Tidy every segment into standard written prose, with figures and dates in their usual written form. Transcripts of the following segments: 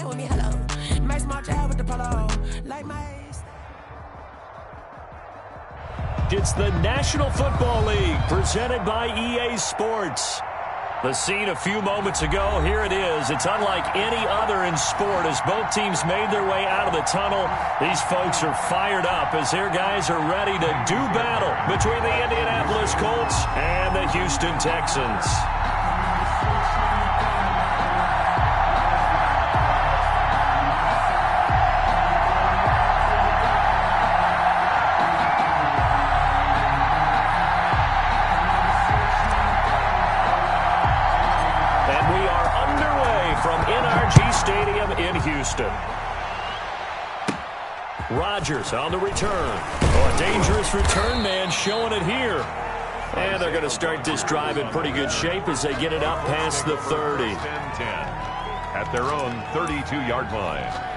with me, hello. Max March out with the polo. Like my It's the National Football League presented by EA Sports. The scene a few moments ago, here it is. It's unlike any other in sport as both teams made their way out of the tunnel. These folks are fired up as their guys are ready to do battle between the Indianapolis Colts and the Houston Texans. Stadium in Houston. Rodgers on the return. Oh, a dangerous return man showing it here. And they're going to start this drive in pretty good shape as they get it up past the 30. 10-10 at their own 32-yard line.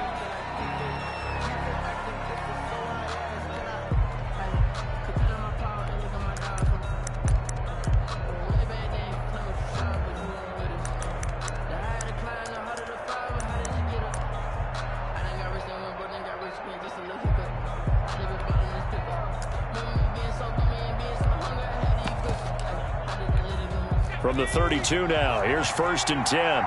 From the 32 now, here's 1st and 10.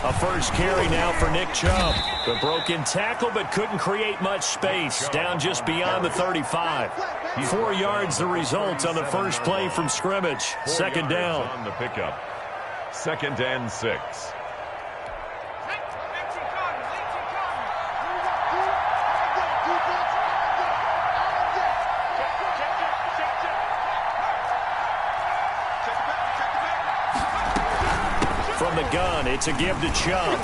A first carry now for Nick Chubb. The broken tackle but couldn't create much space. Down just beyond the 35. 4 yards the result on the first play from scrimmage. Second down. On the pickup. 2nd and 6. From the gun, it's a give to Chubb.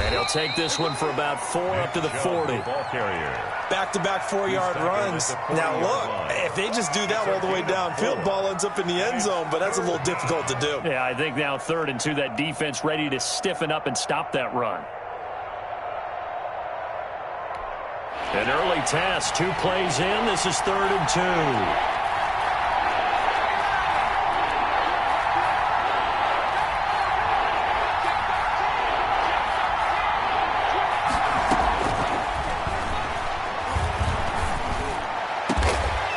And he'll take this one for about 4 up to the 40. Ball carrier. Back-to-back 4-yard runs. Now, look, if they just do that all the way downfield, ball ends up in the end zone, but that's a little difficult to do. Yeah, I think now 3rd and 2, that defense ready to stiffen up and stop that run. An early task, 2 plays in. This is 3rd and 2.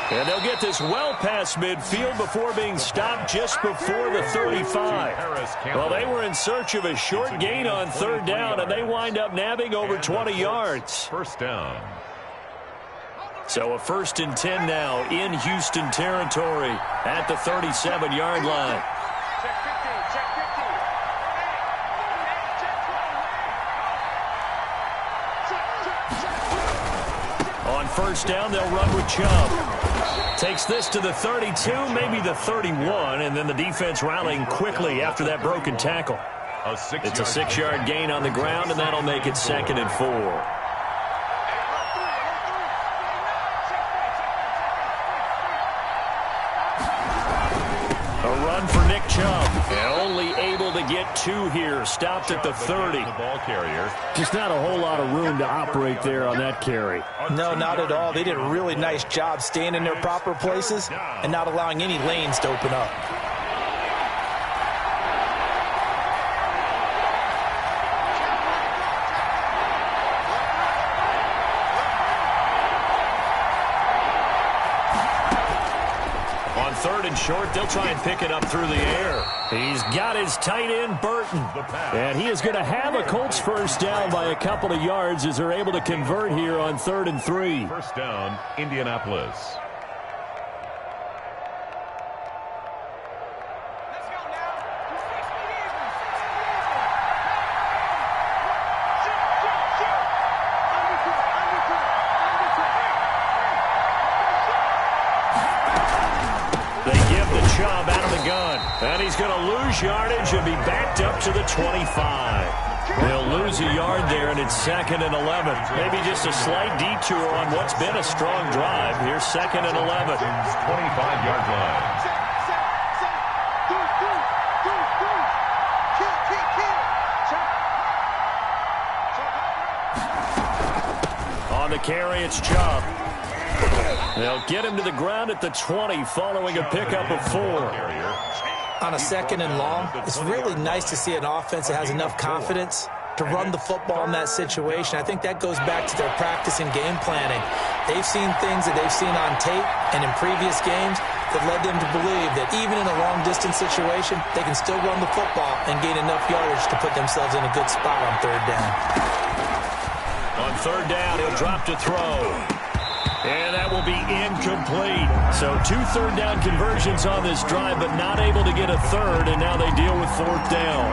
And they'll get this well past midfield before being stopped just before the 35. Well, they were in search of a short gain on 3rd down, and they wind up nabbing over 20 yards. First down. So a 1st and 10 now in Houston territory at the 37-yard line. On 1st down, they'll run with Chubb. Takes this to the 32, maybe the 31, and then the defense rallying quickly after that broken tackle. It's a 6-yard gain on the ground, and that'll make it 2nd and 4. A run for Nick Chubb. And only able to get 2 here. Stopped at the 30. The ball carrier. Just not a whole lot of room to operate there on that carry. No, not at all. They did a really nice job staying in their proper places and not allowing any lanes to open up. On 3rd and short, they'll try and pick it up through the air. He's got his tight end, Burton. And he is going to have a Colts first down by a couple of yards as they're able to convert here on 3rd and 3. First down, Indianapolis. Chubb out of the gun. And he's going to lose yardage and be backed up to the 25. They'll lose a yard there, and it's 2nd and 11. Maybe just a slight detour on what's been a strong drive. Here's 2nd and 11. 25-yard line. On the carry, it's Chubb. They'll get him to the ground at the 20 following a pickup of 4. On a 2nd and long, it's really nice to see an offense that has enough confidence to run the football in that situation. I think that goes back to their practice and game planning. They've seen things that they've seen on tape and in previous games that led them to believe that even in a long-distance situation, they can still run the football and gain enough yardage to put themselves in a good spot on 3rd down. On 3rd down, he'll drop to throw. And that will be incomplete. So 2 third-down conversions on this drive, but not able to get a 3rd, and now they deal with 4th down.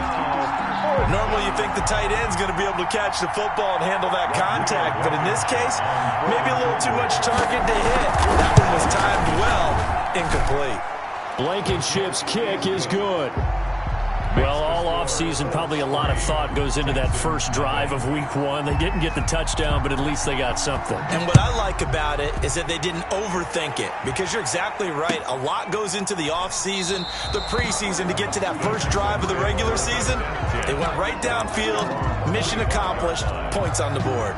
Normally you think the tight end's going to be able to catch the football and handle that contact, but in this case, maybe a little too much target to hit. That one was timed well, incomplete. Blankenship's kick is good. Well, all offseason, probably a lot of thought goes into that first drive of week 1. They didn't get the touchdown, but at least they got something. And what I like about it is that they didn't overthink it, because you're exactly right. A lot goes into the offseason, the preseason to get to that first drive of the regular season. They went right downfield, mission accomplished, points on the board.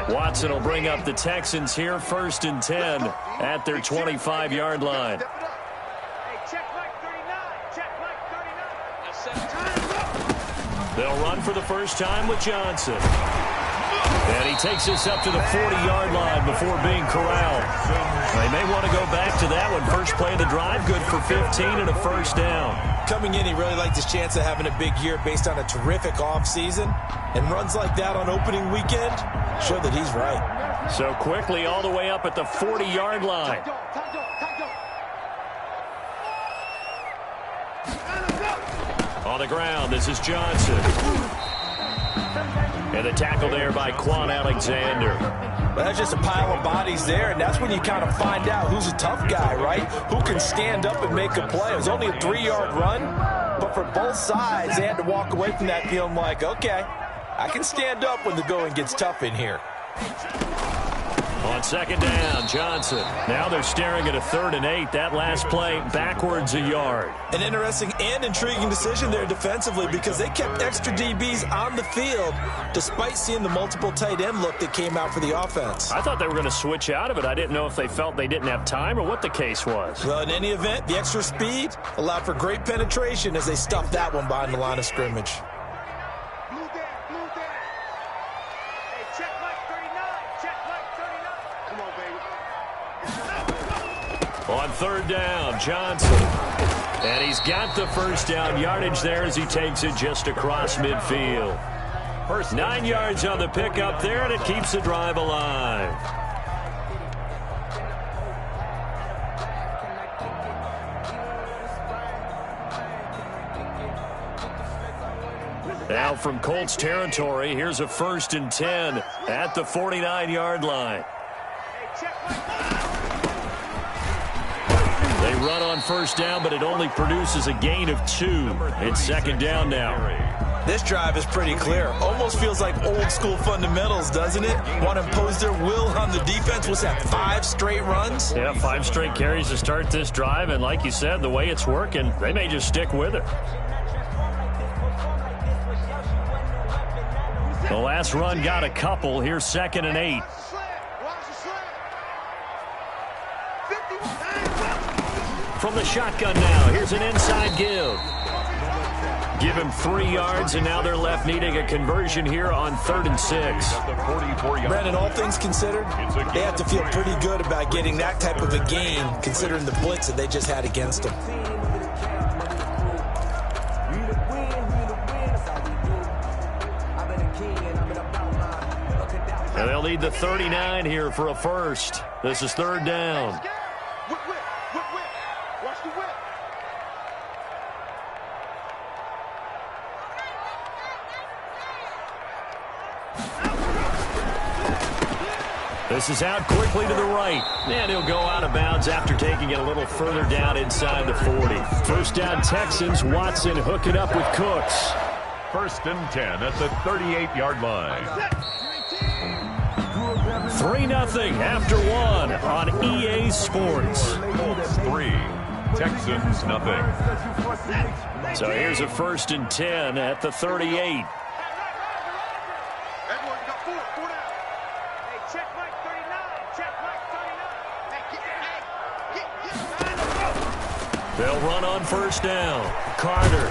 Watson will bring up the Texans here, 1st and 10 at their 25-yard line. They'll run for the first time with Johnson. And he takes us up to the 40-yard line before being corralled. They may want to go back to that one. First play of the drive, good for 15 and a 1st down. Coming in, he really liked his chance of having a big year based on a terrific offseason. And runs like that on opening weekend show that he's right. So quickly all the way up at the 40-yard line. On the ground, this is Johnson. And the tackle there by Quan Alexander. Well, that's just a pile of bodies there, and that's when you kind of find out who's a tough guy, right? Who can stand up and make a play. It was only a 3-yard run, but for both sides, they had to walk away from that feeling like, okay, I can stand up when the going gets tough in here. On 2nd down, Johnson. Now they're staring at a 3rd and 8. That last play, backwards a yard. An interesting and intriguing decision there defensively, because they kept extra DBs on the field despite seeing the multiple tight end look that came out for the offense. I thought they were going to switch out of it. I didn't know if they felt they didn't have time or what the case was. Well, in any event, the extra speed allowed for great penetration as they stuffed that one behind the line of scrimmage. On 3rd down, Johnson. And he's got the first down yardage there as he takes it just across midfield. 9 yards on the pickup there, and it keeps the drive alive. Now from Colts territory, here's a 1st and 10 at the 49-yard line. They run on 1st down, but it only produces a gain of 2. It's 2nd down now. This drive is pretty clear. Almost feels like old school fundamentals, doesn't it? Want to impose their will on the defense. What's that, 5 straight runs? Yeah, 5 straight carries to start this drive, and like you said, the way it's working, they may just stick with it. The last run got a couple. Here's 2nd and 8. From the shotgun now, here's an inside give. Give him 3 yards, and now they're left needing a conversion here on 3rd and 6. Brandon, all things considered, they have to feel pretty good about getting that type of a gain, considering the blitz that they just had against them. And they'll need the 39 here for a first. This is 3rd down. This is out quickly to the right. And he'll go out of bounds after taking it a little further down inside the 40. First down Texans. Watson hooking up with Cooks. First and 10 at the 38-yard line. 3-0 after one on EA Sports. Colts 3, Texans nothing. So here's a first and 10 at the 38. They'll run on first down. Carter.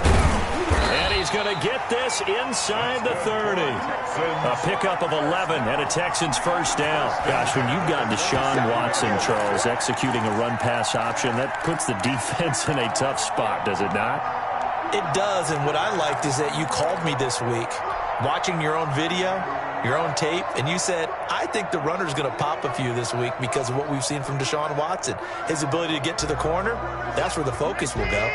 And he's going to get this inside the 30. A pickup of 11 and a Texans first down. Gosh, when you've got Deshaun Watson, Charles, executing a run-pass option, that puts the defense in a tough spot, does it not? It does, and what I liked is that you called me this week, watching your own video, your own tape, and you said, I think the runner's going to pop a few this week because of what we've seen from Deshaun Watson. His ability to get to the corner, that's where the focus will go.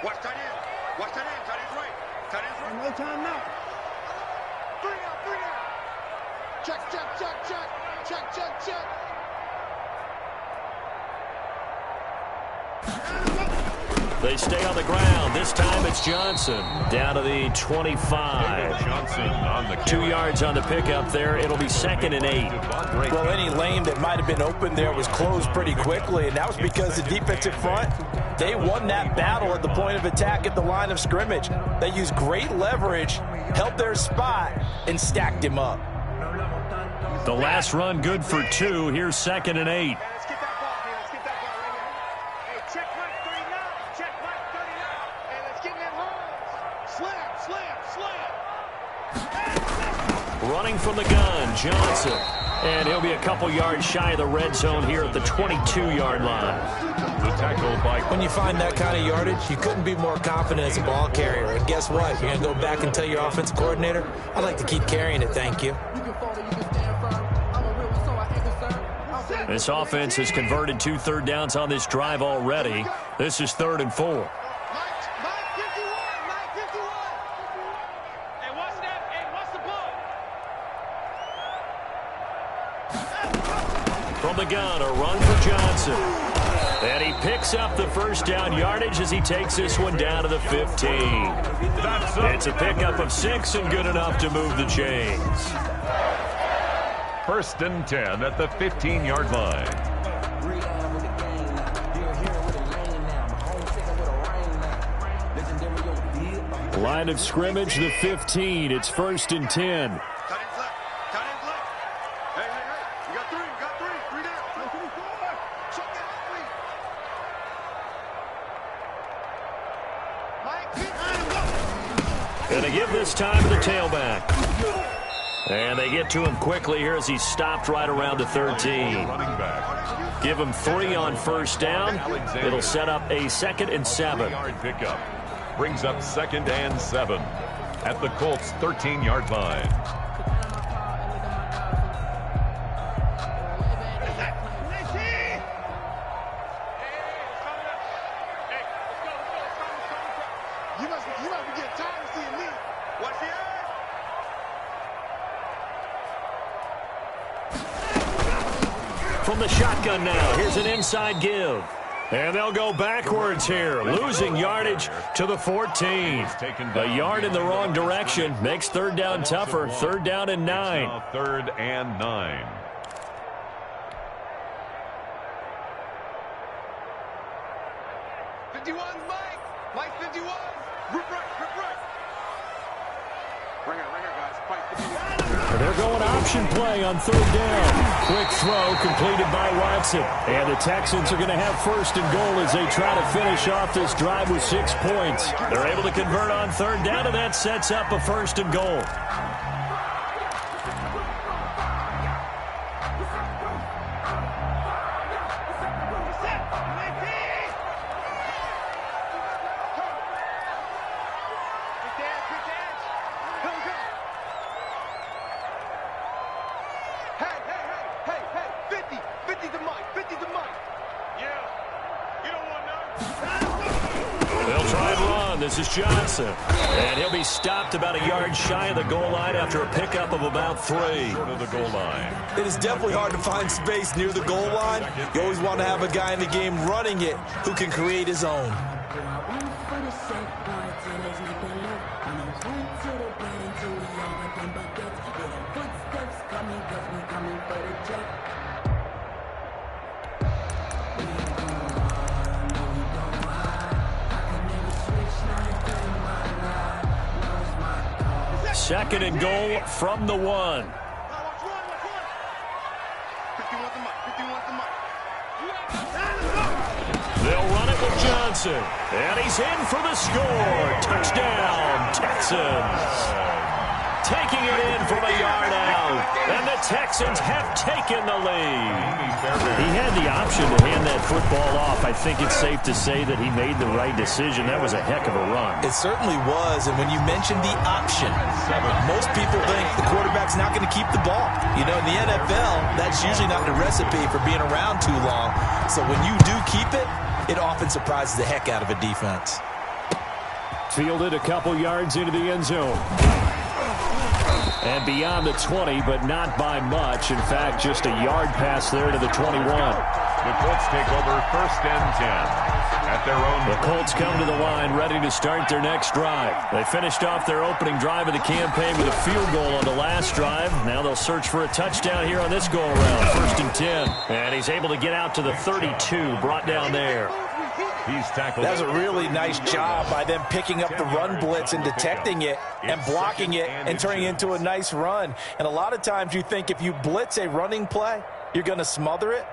Watch tight end. Watch tight end. Tight end's right. Tight end's right. No time now. 3 out. 3 out. Check, check, check, check. Check, check, check. They stay on the ground. This time it's Johnson down to the 25. Johnson on the 2 yards on the pickup there. It'll be 2nd and 8. Well, any lane that might have been open there was closed pretty quickly, and that was because the defensive front, they won that battle at the point of attack at the line of scrimmage. They used great leverage, held their spot, and stacked him up. The last run good for 2. Here's 2nd and 8. Let's get that ball, man. Let's get that ball right here. Hey, check Mike 39. Check Mike 39. Hey, let's get in that hole. Slam, slam, slam. Running from the gun, Johnson. And he'll be a couple yards shy of the red zone here at the 22-yard line. The tackle by... When you find that kind of yardage, you couldn't be more confident as a ball carrier. And guess what? You're going to go back and tell your offensive coordinator, I'd like to keep carrying it, thank you. This offense has converted 2 third downs on this drive already. This is 3rd and 4. Mike 51. Mike 51. Hey, what's that? Hey, what's the ball? From the gun, a run for Johnson. And he picks up the first down yardage as he takes this one down to the 15. It's a pickup of 6 and good enough to move the chains. First and 10 at the 15-yard line. Line of scrimmage, the 15. It's 1st and 10. Tight end's left. Tight end's left. Hey, hey, hey. You got 3. You got 3. 3 down. Check that 3. Mike, And they give this time to the tailback. And they get to him quickly here as he's stopped right around the 13. Running back. Give him 3 on first down. It'll set up a 2nd and 7. 20-yard pickup. Brings up 2nd and 7 at the Colts' 13-yard line. You must be getting tired of seeing me. Watch the eye. From the shotgun now, here's an inside give. And they'll go backwards here, losing yardage to the 14. A yard in the wrong direction makes 3rd down tougher. 3rd down and 9. Now 3rd and 9. Mike 51. Rip right. Right here, guys. Mike 51. They're going option play on 3rd down. Quick throw completed by Watson. And the Texans are going to have 1st and goal as they try to finish off this drive with 6 points. They're able to convert on 3rd down, and that sets up a 1st and goal. This is Johnson, and he'll be stopped about a yard shy of the goal line after a pickup of about 3. Short of the goal line. It is definitely hard to find space near the goal line. You always want to have a guy in the game running it who can create his own. Second and goal from the 1. 51 the mic. 51 the mic. They'll run it with Johnson. And he's in for the score. Touchdown, Texans. Taking it in from a yard out. And the Texans have taken the lead. He had the option to hand that football off. I think it's safe to say that he made the right decision. That was a heck of a run. It certainly was. And when you mentioned the option, most people think the quarterback's not going to keep the ball. You know, in the NFL, that's usually not the recipe for being around too long. So when you do keep it, it often surprises the heck out of a defense. Fielded a couple yards into the end zone. And beyond the 20, but not by much. In fact, just a yard pass there to the 21. The Colts take over 1st and 10 at their own. The Colts come to the line ready to start their next drive. They finished off their opening drive of the campaign with a field goal on the last drive. Now they'll search for a touchdown here on this go-around. 1st and 10. And he's able to get out to the 32, brought down there. He's tackled. That was a really nice job by them picking up the run blitz and detecting it and blocking it and turning it into a nice run. And a lot of times you think if you blitz a running play, you're going to smother it.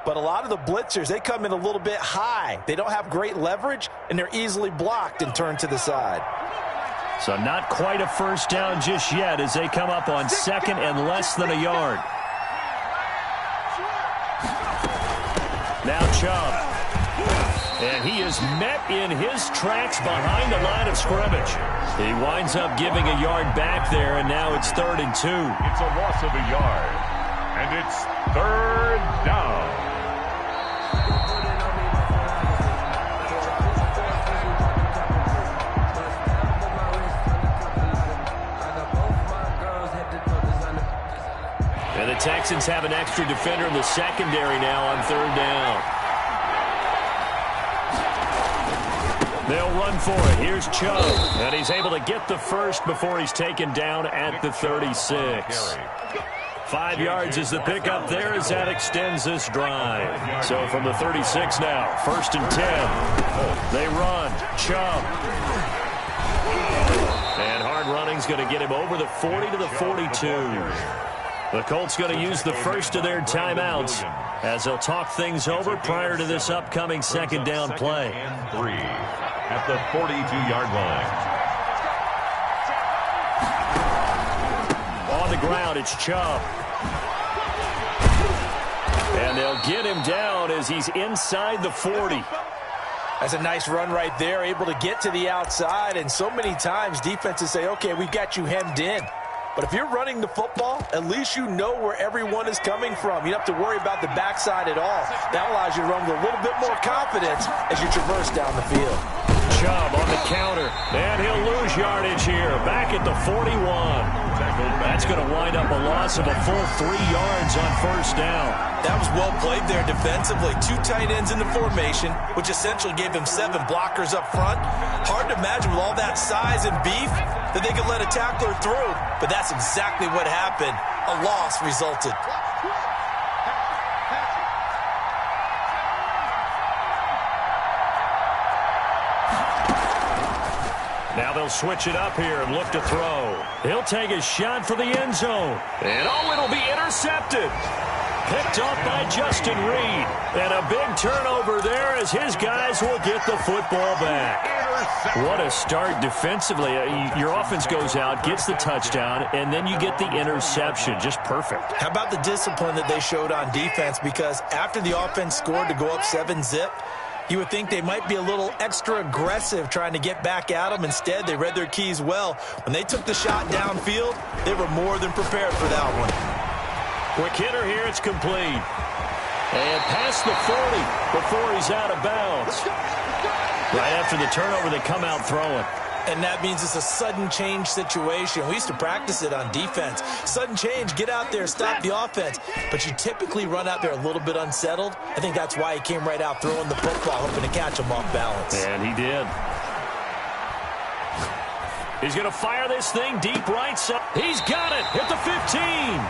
But a lot of the blitzers, they come in a little bit high. They don't have great leverage, and they're easily blocked and turned to the side. So not quite a first down just yet as they come up on 2nd and less than a yard. Now Chubb. And he is met in his tracks behind the line of scrimmage. He winds up giving a yard back there, and now it's 3rd and 2. It's a loss of a yard. And it's 3rd down. And the Texans have an extra defender in the secondary now on 3rd down. They'll run for it. Here's Chubb. And he's able to get the first before he's taken down at the 36. 5 yards is the pickup there as that extends this drive. So from the 36 now, 1st and 10. They run. Chubb. And hard running's going to get him over the 40 to the 42. The Colts going to use the first of their timeouts as they'll talk things over prior to this upcoming 2nd down play. 3 at the 42-yard line. On the ground, it's Chubb. And they'll get him down as he's inside the 40. That's a nice run right there, able to get to the outside. And so many times defenses say, okay, we've got you hemmed in. But if you're running the football, at least you know where everyone is coming from. You don't have to worry about the backside at all. That allows you to run with a little bit more confidence as you traverse down the field. Chubb on the counter, and he'll lose yardage here, back at the 41. That's going to wind up a loss of a full 3 yards on 1st down. That was well played there defensively. 2 tight ends in the formation, which essentially gave them 7 blockers up front. Hard to imagine with all that size and beef that they could let a tackler through, but that's exactly what happened. A loss resulted. Now they'll switch it up here and look to throw. He'll take a shot for the end zone. And it'll be intercepted. Picked off by Justin Reed. And a big turnover there as his guys will get the football back. What a start defensively. Your offense goes out, gets the touchdown, and then you get the interception. Just perfect. How about the discipline that they showed on defense? Because after the offense scored to go up 7-zip, you would think they might be a little extra aggressive trying to get back at them. Instead, they read their keys well. When they took the shot downfield, they were more than prepared for that one. Quick hitter here, it's complete. And past the 40 before he's out of bounds. Right after the turnover, they come out throwing. And that means it's a sudden change situation. We used to practice it on defense. Sudden change, get out there, stop the offense. But you typically run out there a little bit unsettled. I think that's why he came right out throwing the football, hoping to catch him off balance. And he did. He's going to fire this thing deep right side. He's got it at the 15.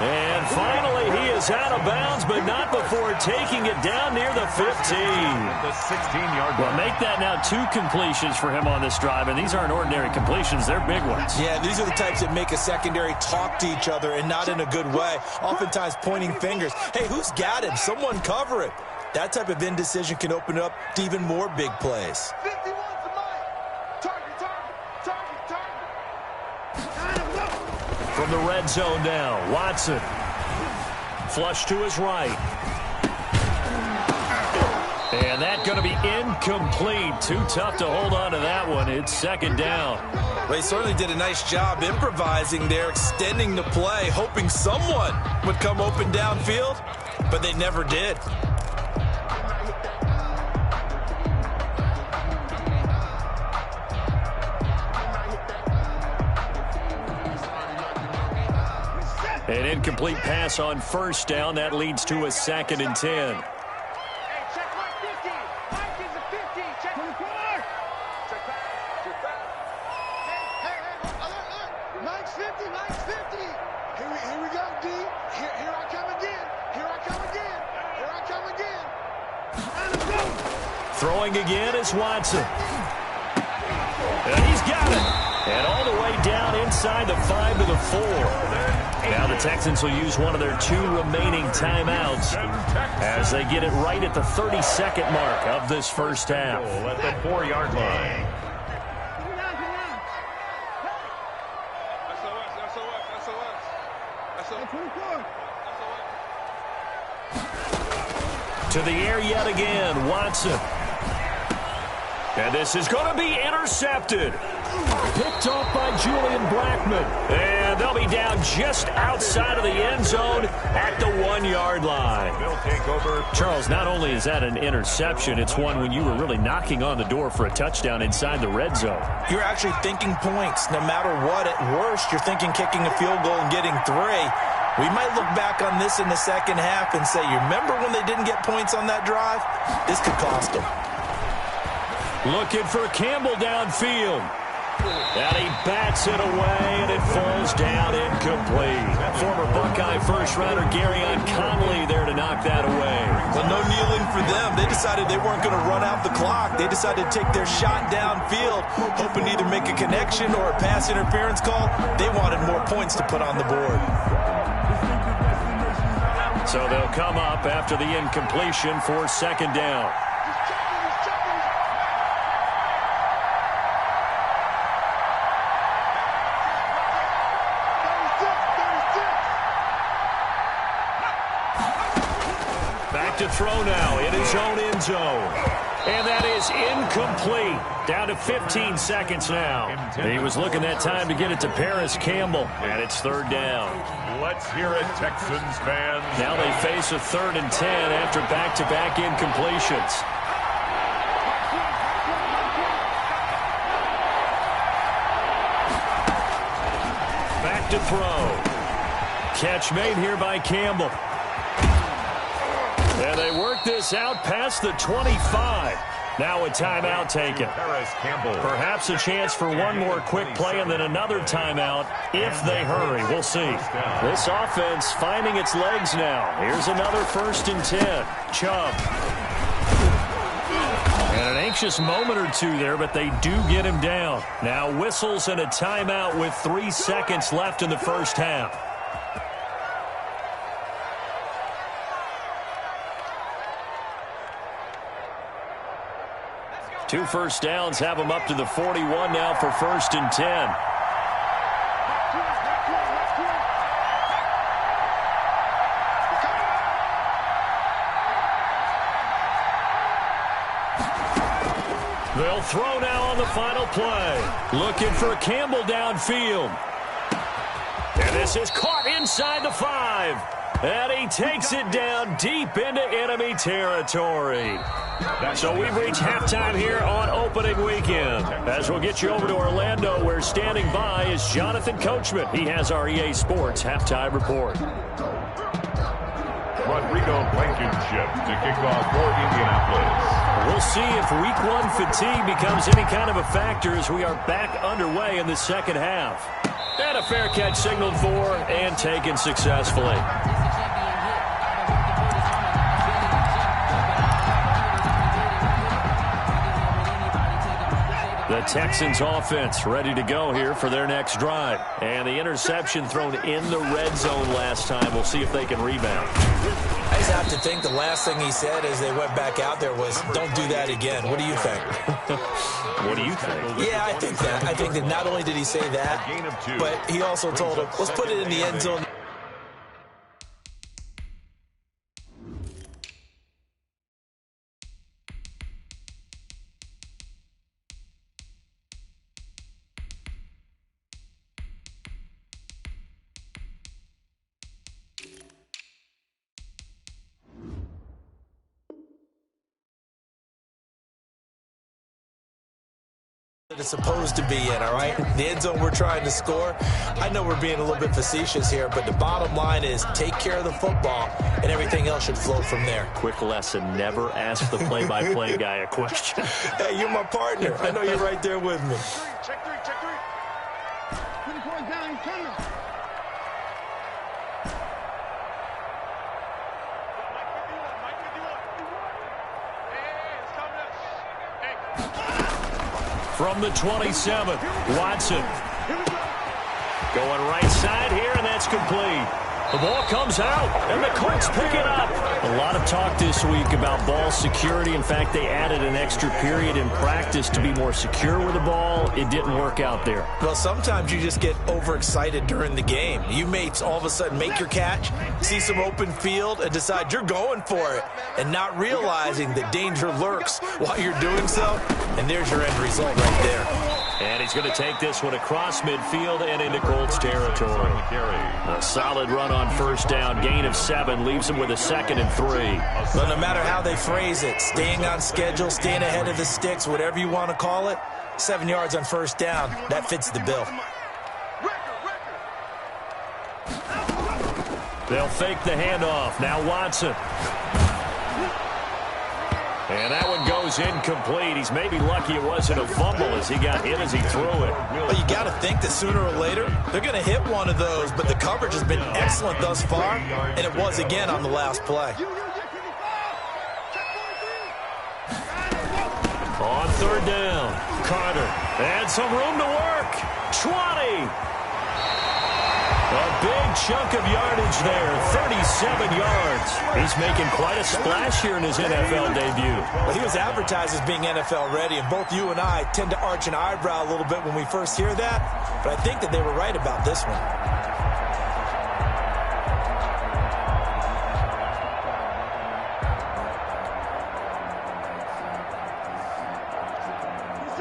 And finally, he is out of bounds, but not before taking it down near the 15. The 16-yard line. Well, make that now 2 completions for him on this drive, and these aren't ordinary completions. They're big ones. Yeah, these are the types that make a secondary talk to each other and not in a good way, oftentimes pointing fingers. Hey, who's got him? Someone cover it. That type of indecision can open up to even more big plays. 51 to Mike. Target, target, target, target. From the red zone now, Watson. Flush to his right. And that's going to be incomplete. Too tough to hold on to that one. It's second down. Well, he certainly did a nice job improvising there, extending the play, hoping someone would come open downfield, but they never did. An incomplete pass on first down. That leads to a 2nd and 10. Hey, check Mike 50. Mike is a 50. Check 24. Check back. Check back. Hey, alert. Mike's 50. Mike's 50. Here we go, D. Here I come again. Here I come again. Here I come again. And let's go. Throwing again is Watson. And he's got it. And all the way down inside the 5 to the 4. Now the Texans will use one of their 2 remaining timeouts as they get it right at the 32nd mark of this first half. At the 4-yard line. To the air yet again, Watson. And this is going to be intercepted. Picked off by Julian Blackmon. And they'll be down just outside of the end zone at the 1-yard line. They'll take over. Charles, not only is that an interception, it's one when you were really knocking on the door for a touchdown inside the red zone. You're actually thinking points. No matter what, at worst, you're thinking kicking a field goal and getting 3. We might look back on this in the second half and say, you remember when they didn't get points on that drive? This could cost them. Looking for Campbell downfield. And he bats it away, and it falls down incomplete. Former Buckeye first-rounder Garyon Conley there to knock that away. Well, no kneeling for them. They decided they weren't going to run out the clock. They decided to take their shot downfield, hoping to either make a connection or a pass interference call. They wanted more points to put on the board. So they'll come up after the incompletion for second down. To throw now in his own end zone. And that is incomplete. Down to 15 seconds now. He was looking that time to get it to Paris Campbell. And it's third down. Let's hear it, Texans fans. Now they face a 3rd and 10 after back-to-back incompletions. Back to throw. Catch made here by Campbell. And they work this out past the 25. Now a timeout taken. Paris Campbell. Perhaps a chance for one more quick play and then another timeout if they hurry. We'll see. This offense finding its legs now. Here's another 1st and 10. Chubb. And an anxious moment or two there, but they do get him down. Now whistles and a timeout with 3 seconds left in the first half. 2 first downs have them up to the 41 now for 1st and 10. They'll throw now on the final play. Looking for Campbell downfield. And this is caught inside the 5. And he takes it down deep into enemy territory. So we've reached halftime here on opening weekend. As we'll get you over to Orlando, where standing by is Jonathan Coachman. He has our EA Sports halftime report. Rodrigo Blankenship to kick off for Indianapolis. We'll see if Week 1 fatigue becomes any kind of a factor as we are back underway in the second half. And a fair catch signaled for and taken successfully. The Texans offense ready to go here for their next drive. And the interception thrown in the red zone last time. We'll see if they can rebound. I just have to think the last thing he said as they went back out there was, don't do that again. What do you think? What do you think? Yeah, I think that. I think that not only did he say that, but he also told him, let's put it in the end zone. That it's supposed to be in, all right? The end zone we're trying to score. I know we're being a little bit facetious here, but the bottom line is take care of the football, and everything else should flow from there. Quick lesson, never ask the play-by-play guy a question. Hey, you're my partner. I know you're right there with me. Check three, check three. Put the point down, he's coming. From the 27, Watson. Going right side here, and that's complete. The ball comes out, and the Colts pick it up. A lot of talk this week about ball security. In fact, they added an extra period in practice to be more secure with the ball. It didn't work out there. Well, sometimes you just get overexcited during the game. You may all of a sudden make your catch, see some open field, and decide you're going for it, and not realizing that danger lurks while you're doing so, and there's your end result right there. And he's going to take this one across midfield and into Colts territory. A solid run on first down, gain of 7, leaves him with a 2nd and 3. But no matter how they phrase it, staying on schedule, staying ahead of the sticks, whatever you want to call it, 7 yards on first down, that fits the bill. They'll fake the handoff. Now Watson. And that one goes incomplete. He's maybe lucky it wasn't a fumble as he got hit as he threw it. Well, you got to think that sooner or later they're going to hit one of those, but the coverage has been excellent thus far, and it was again on the last play. On third down, Carter. And some room to work. 20. A big chunk of yardage there, 37 yards. He's making quite a splash here in his NFL debut. Well, he was advertised as being NFL ready, and both you and I tend to arch an eyebrow a little bit when we first hear that, but I think that they were right about this one.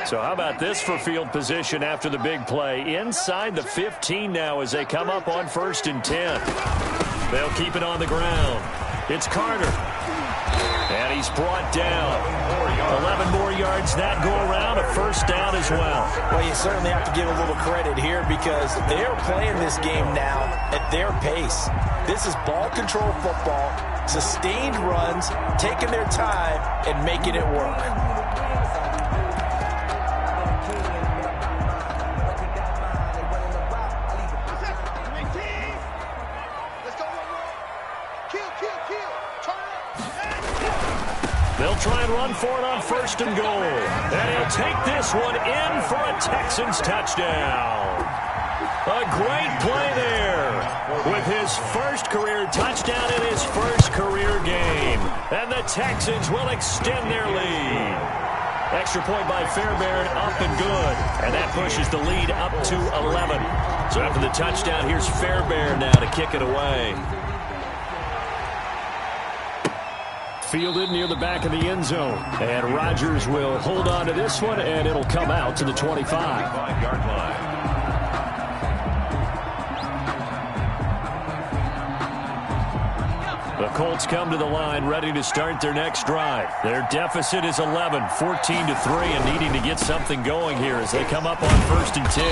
So how about this for field position after the big play? Inside the 15 now as they come up on 1st and 10. They'll keep it on the ground. It's Carter. And he's brought down. 11 more yards that go around, a first down as well. Well, you certainly have to give a little credit here because they're playing this game now at their pace. This is ball control football, sustained runs, taking their time, and making it work. They'll try and run for it on 1st and goal. And he'll take this one in for a Texans touchdown. A great play there with his first career touchdown in his first career game. And the Texans will extend their lead. Extra point by Fairbairn, up and good. And that pushes the lead up to 11. So after the touchdown, here's Fairbairn now to kick it away. Fielded near the back of the end zone. And Rodgers will hold on to this one, and it'll come out to the 25-yard line. The Colts come to the line ready to start their next drive. Their deficit is 11, 14-3, and needing to get something going here as they come up on 1st and 10.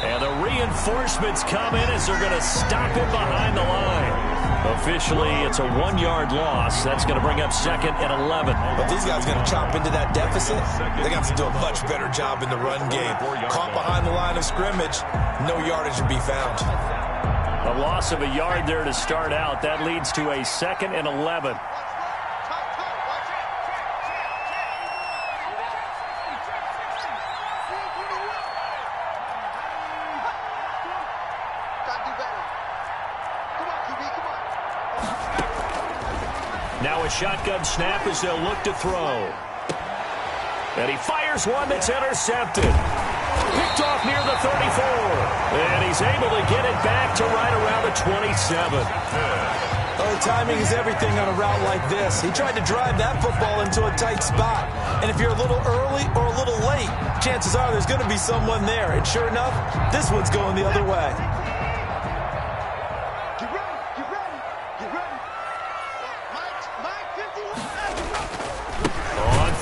And the reinforcements come in as they're going to stop him behind the line. Officially, it's a 1-yard loss. That's going to bring up 2nd and 11. But these guys are going to chop into that deficit. They got to do a much better job in the run game. Caught behind the line of scrimmage, no yardage to be found. A loss of a yard there to start out. That leads to a 2nd and 11. Now a shotgun snap as they'll look to throw. And he fires one that's intercepted. Picked off near the 34. And he's able to get it back to right around the 27. Oh, timing is everything on a route like this. He tried to drive that football into a tight spot. And if you're a little early or a little late, chances are there's going to be someone there. And sure enough, this one's going the other way.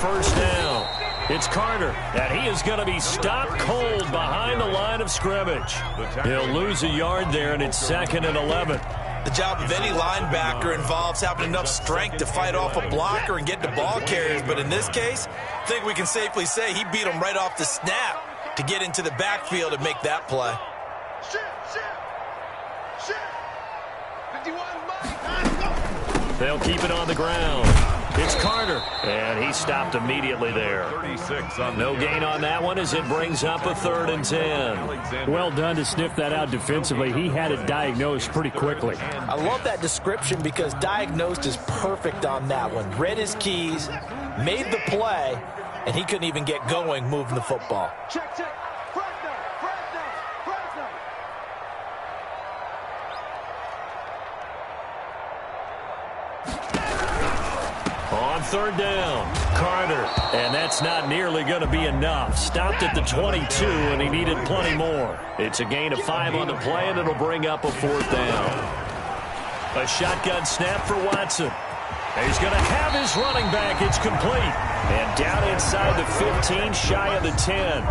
First down. It's Carter, and he is going to be stopped cold behind the line of scrimmage. He'll lose a yard there, and it's 2nd and 11. The job of any linebacker involves having enough strength to fight off a blocker and get to ball carriers, but in this case, I think we can safely say he beat him right off the snap to get into the backfield and make that play. They'll keep it on the ground. It's Carter, and he stopped immediately there. 36 on no gain on that one as it brings up a 3rd and 10. Well done to sniff that out defensively. He had it diagnosed pretty quickly. I love that description because diagnosed is perfect on that one. Read his keys, made the play, and he couldn't even get going moving the football. Check. On 3rd down, Carter, and that's not nearly going to be enough. Stopped at the 22, and he needed plenty more. It's a gain of 5 on the play, and it'll bring up a 4th down. A shotgun snap for Watson. He's going to have his running back. It's complete. And down inside the 15, shy of the 10.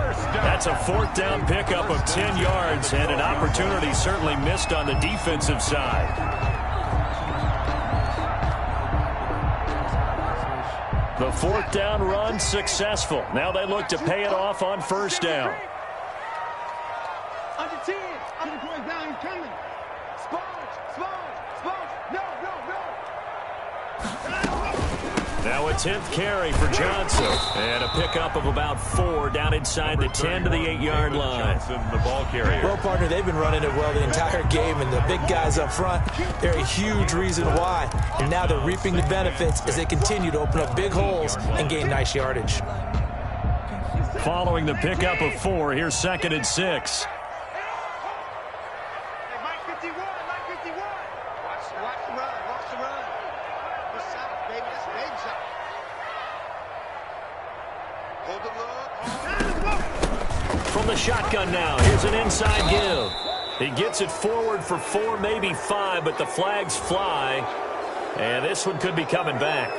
That's a 4th down pickup of 10 yards, and an opportunity certainly missed on the defensive side. The 4th down run successful. Now they look to pay it off on 1st down. Under 10. Under going down. He's coming. Sponge. No. Now a 10th carry for Johnson. And a pickup of about 4 down inside the 10 to the 8-yard line. Johnson, the ball carrier. Well, partner, they've been running it well the entire game, and the big guys up front, they're a huge reason why. And now they're reaping the benefits as they continue to open up big holes and gain nice yardage. Following the pickup of 4, here's 2nd and 6. Mike 51. Watch the run. What's up, baby? That's a baby shot. Hold the look. From the shotgun now, here's an inside give. He gets it forward for 4, maybe 5, but the flags fly. And this one could be coming back.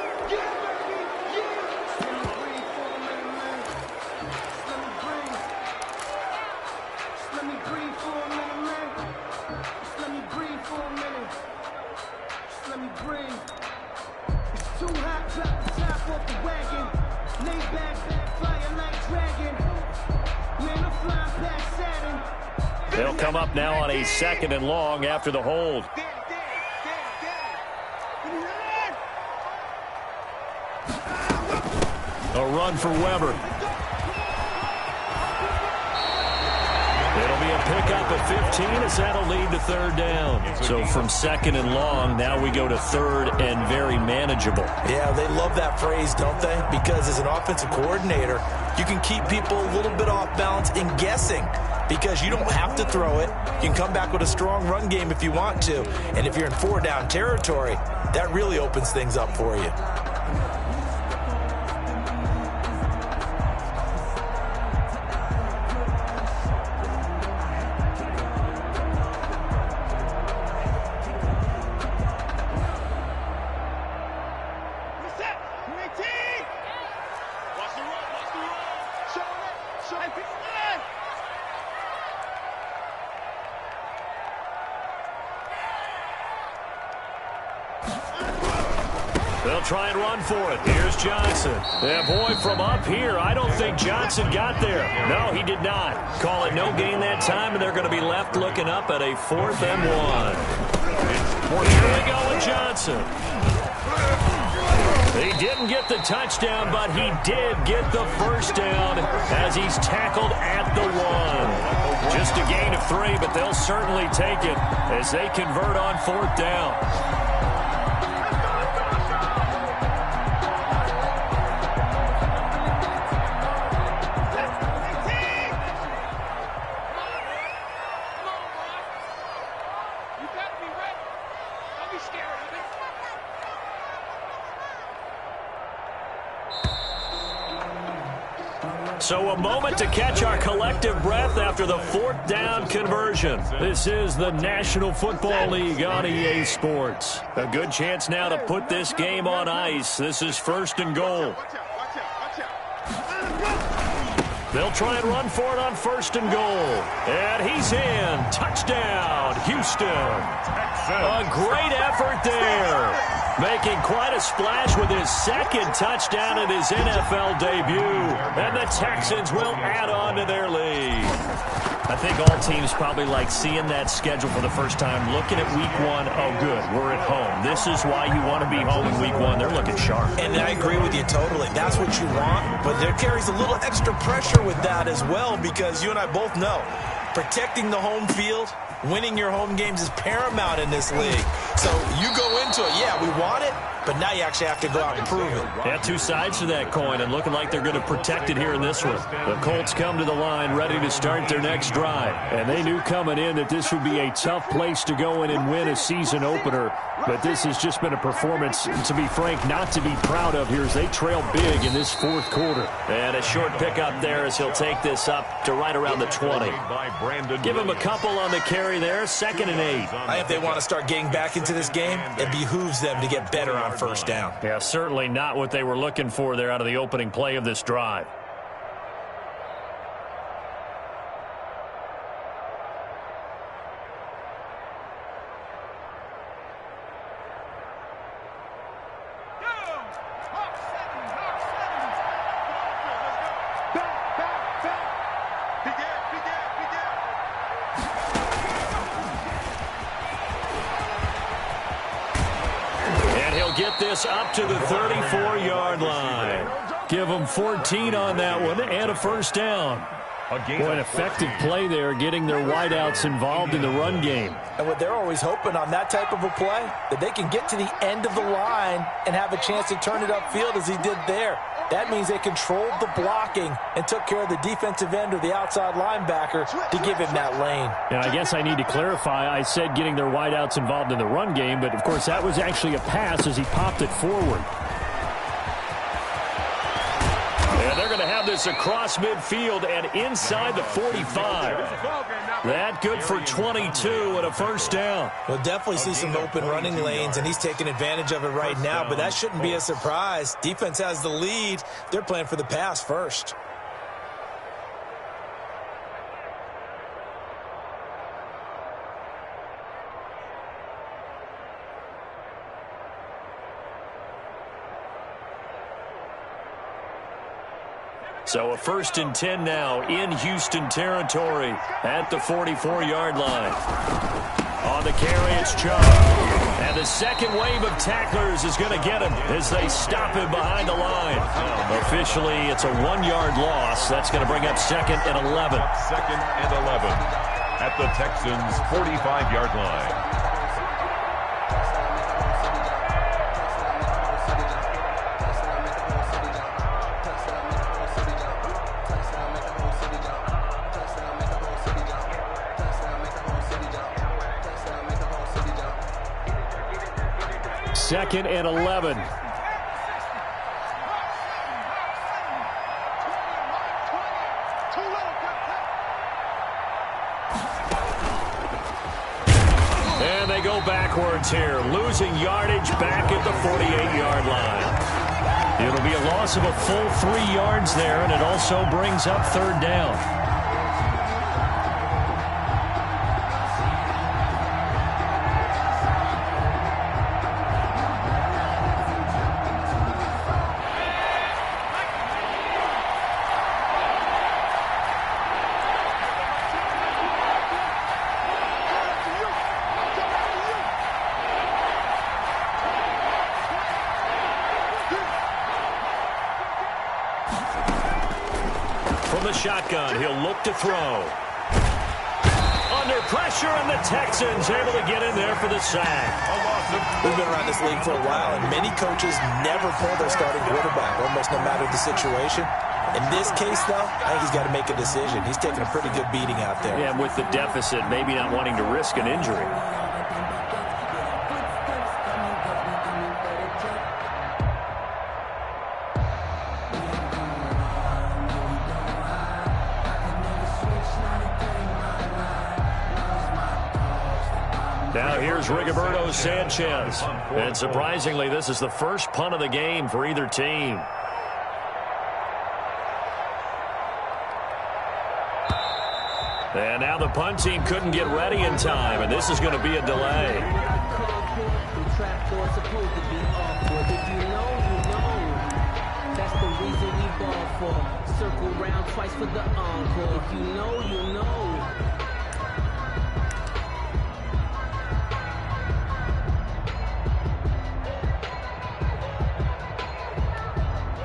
They'll come up now on a 2nd and long after the hold. A run for Weber. It'll be a pickup of 15 as that'll lead to 3rd down. So from 2nd and long, now we go to 3rd and very manageable. Yeah, they love that phrase, don't they? Because as an offensive coordinator, you can keep people a little bit off balance and guessing because you don't have to throw it. You can come back with a strong run game if you want to. And if you're in 4-down territory, that really opens things up for you. They'll try and run for it. Here's Johnson. Yeah, boy, from up here, I don't think Johnson got there. No, he did not. Call it no gain that time, and they're going to be left looking up at a 4th and 1. Here we go with Johnson. He didn't get the touchdown, but he did get the first down as he's tackled at the 1. Just a gain of 3, but they'll certainly take it as they convert on 4th down. So a moment to catch our collective breath after the 4th down conversion. This is the National Football League on EA Sports. A good chance now to put this game on ice. This is 1st and goal. They'll try and run for it on 1st and goal. And he's in. Touchdown, Houston. A great effort there. Making quite a splash with his 2nd touchdown in his NFL debut. And the Texans will add on to their lead. I think all teams probably like seeing that schedule for the first time, looking at week 1. Oh, good, we're at home. This is why you want to be home in week 1. They're looking sharp. And I agree with you totally. That's what you want. But there carries a little extra pressure with that as well, because you and I both know protecting the home field, winning your home games is paramount in this league. So you go into it, yeah, we want it, but now you actually have to go out and prove it. Yeah, 2 sides to that coin, and looking like they're going to protect it here in this one. The Colts come to the line ready to start their next drive. And they knew coming in that this would be a tough place to go in and win a season opener. But this has just been a performance, to be frank, not to be proud of here as they trail big in this 4th quarter. And a short pickup there as he'll take this up to right around the 20. Give him a couple on the carry there, 2nd and 8. If they want to start getting back into this game, it behooves them to get better on 1st down. Yeah, certainly not what they were looking for there out of the opening play of this drive. Get this up to the 34-yard line. Give them 14 on that one and a 1st down. Boy, an effective play there, getting their wideouts involved in the run game. And what they're always hoping on that type of a play, that they can get to the end of the line and have a chance to turn it upfield as he did there. That means they controlled the blocking and took care of the defensive end or the outside linebacker to give him that lane. And I guess I need to clarify, I said getting their wideouts involved in the run game, but of course that was actually a pass as he popped it forward. And they're going to have this across midfield and inside the 45. That good for 22 and a 1st down. We'll definitely see some open running lanes, and he's taking advantage of it right now, but that shouldn't be a surprise. Defense has the lead. They're playing for the pass first. So a 1st and 10 now in Houston territory at the 44-yard line. On the carry, it's Chubb. And the 2nd wave of tacklers is going to get him as they stop him behind the line. Officially, it's a 1-yard loss. That's going to bring up 2nd and 11. 2nd and 11 at the Texans' 45-yard line. Second and 11. And they go backwards here, losing yardage back at the 48-yard line. It'll be a loss of a full 3 yards there, and it also brings up 3rd down. shotgun. He'll look to throw. Under pressure, and the Texans able to get in there for the sack. We've been around this league for a while, and many coaches never pull their starting quarterback, almost no matter the situation. In this case, though, I think he's got to make a decision. He's taking a pretty good beating out there. Yeah, and with the deficit, maybe not wanting to risk an injury. Now here's Rigoberto Sanchez. And surprisingly, this is the first punt of the game for either team. And now the punt team couldn't get ready in time, and this is going to be a delay. Circle round twice for the encore. If you know, you know.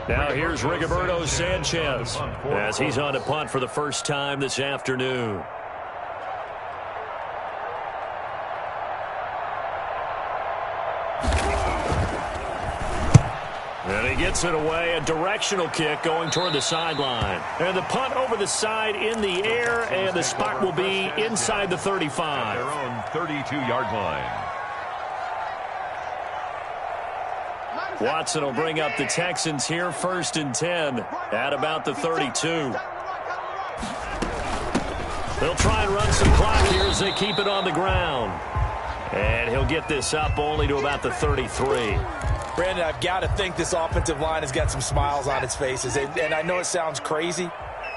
Now here's Rigoberto Sanchez as he's on to punt for the first time this afternoon. And he gets it away, a directional kick going toward the sideline. And the punt over the side in the air, and the spot will be inside the 35. Their own 32-yard line. Watson will bring up the Texans here, 1st and 10 at about the 32. They'll try and run some clock here as they keep it on the ground. And he'll get this up only to about the 33. Brandon, I've got to think this offensive line has got some smiles on its faces. And I know it sounds crazy,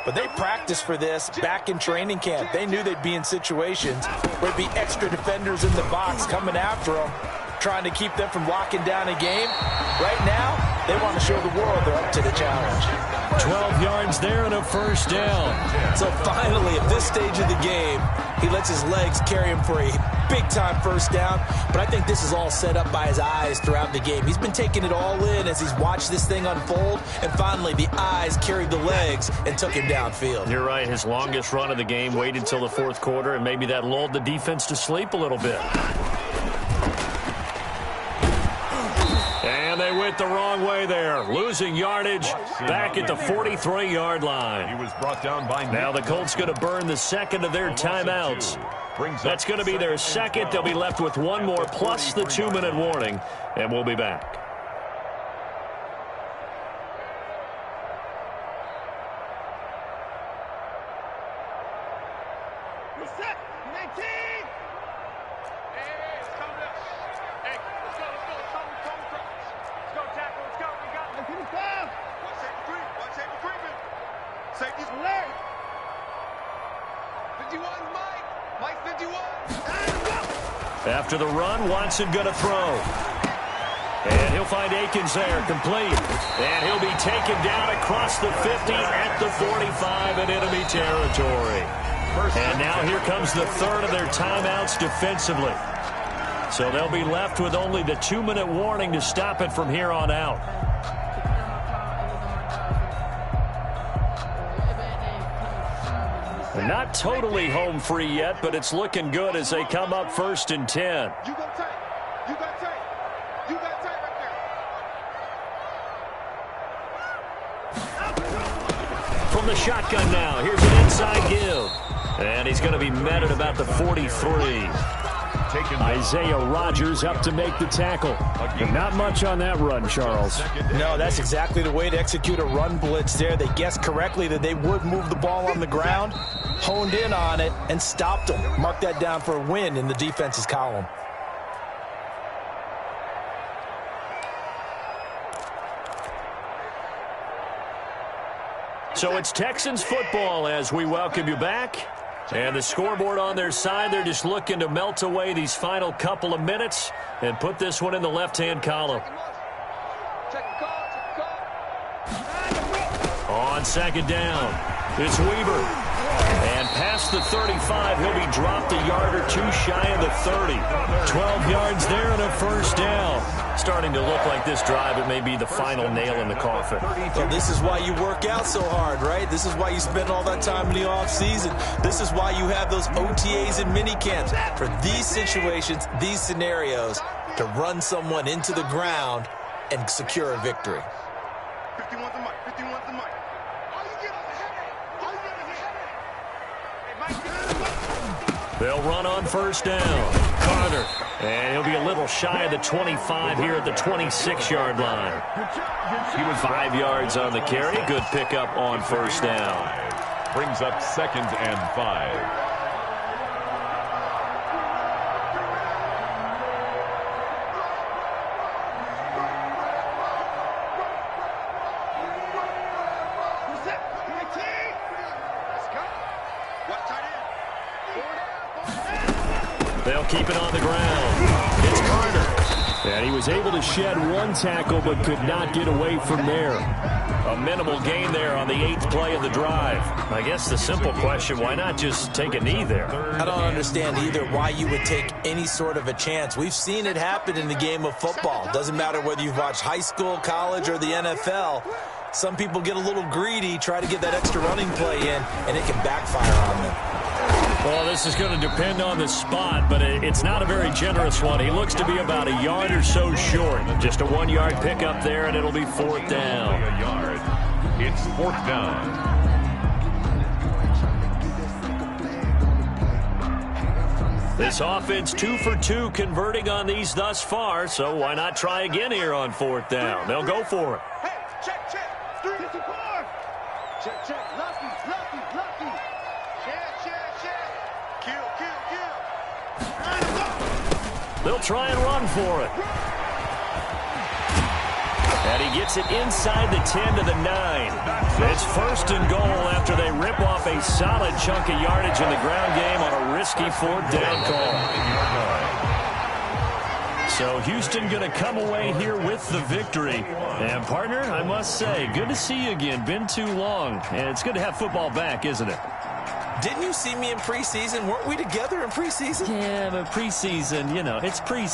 but they practiced for this back in training camp. They knew they'd be in situations where there'd be extra defenders in the box coming after them, trying to keep them from locking down a game. Right now, they want to show the world they're up to the challenge. 12 yards there and a first down. So finally, at this stage of the game, he lets his legs carry him for a big-time first down. But I think this is all set up by his eyes throughout the game. He's been taking it all in as he's watched this thing unfold. And finally, the eyes carried the legs and took him downfield. You're right. His longest run of the game waited until the 4th quarter, and maybe that lulled the defense to sleep a little bit. And they went the wrong way there, losing yardage back at the 43-yard line. He was brought down by now the Colts going to burn the second of their timeouts. That's going to be their second. They'll be left with one more plus the 2-minute warning, and we'll be back. After the run, Watson going to throw. And he'll find Akins there, complete. And he'll be taken down across the 50 at the 45 in enemy territory. And now here comes the third of their timeouts defensively. So they'll be left with only the 2-minute warning to stop it from here on out. They're not totally home free yet, but it's looking good as they come up 1st and 10. You got tight. You got tight. You got tight right there. From the shotgun now, here's an inside give. And he's going to be met at about the 43. Isaiah Rodgers up to make the tackle. And not much on that run, Charles. No, that's exactly the way to execute a run blitz there. They guessed correctly that they would move the ball on the ground, honed in on it, and stopped them. Mark that down for a win in the defense's column. So it's Texans football as we welcome you back. And the scoreboard on their side, they're just looking to melt away these final couple of minutes and put this one in the left-hand column. On 2nd down, it's Weaver. And past the 35, he'll be dropped a yard or two shy of the 30. 12 yards there and a first down. starting to look like this drive, it may be the final nail in the coffin. Well, this is why you work out so hard, right? This is why you spend all that time in the offseason. This is why you have those OTAs and mini camps for these situations, these scenarios, to run someone into the ground and secure a victory. 51's the mic. 51's the mic. All you get is a headache. All you get is a headache. Hey, Mike, They'll run on first down. Carter. And he'll be a little shy of the 25 here at the 26-yard line. He was 5 yards on the carry. Good pickup on first down. brings up 2nd and 5. They'll keep it on the ground. It's Carter. And he was able to shed one tackle but could not get away from there. A minimal gain there on the 8th play of the drive. I guess the simple question, why not just take a knee there? I don't understand either why you would take any sort of a chance. We've seen it happen in the game of football. Doesn't matter whether you've watched high school, college, or the NFL. Some people get a little greedy, try to get that extra running play in, and it can backfire on them. Well, this is going to depend on the spot, but it's not a very generous one. He looks to be about a yard or so short. Just a 1-yard pickup there, and it'll be 4th down. A yard. It's 4th down. This offense 2 for 2 converting on these thus far, so why not try again here on 4th down? They'll go for it. Hey, check, check. 354. Check, check. Lucky, lucky, lucky. Check, check, check. Kill, kill, kill. They'll try and run for it. And he gets it inside the 10 to the 9. It's 1st and goal after they rip off a solid chunk of yardage in the ground game on a risky 4th down call. So Houston going to come away here with the victory. And, partner, I must say, good to see you again. Been too long. And it's good to have football back, isn't it? Didn't you see me in preseason? Weren't we together in preseason? Yeah, but preseason, you know, it's preseason.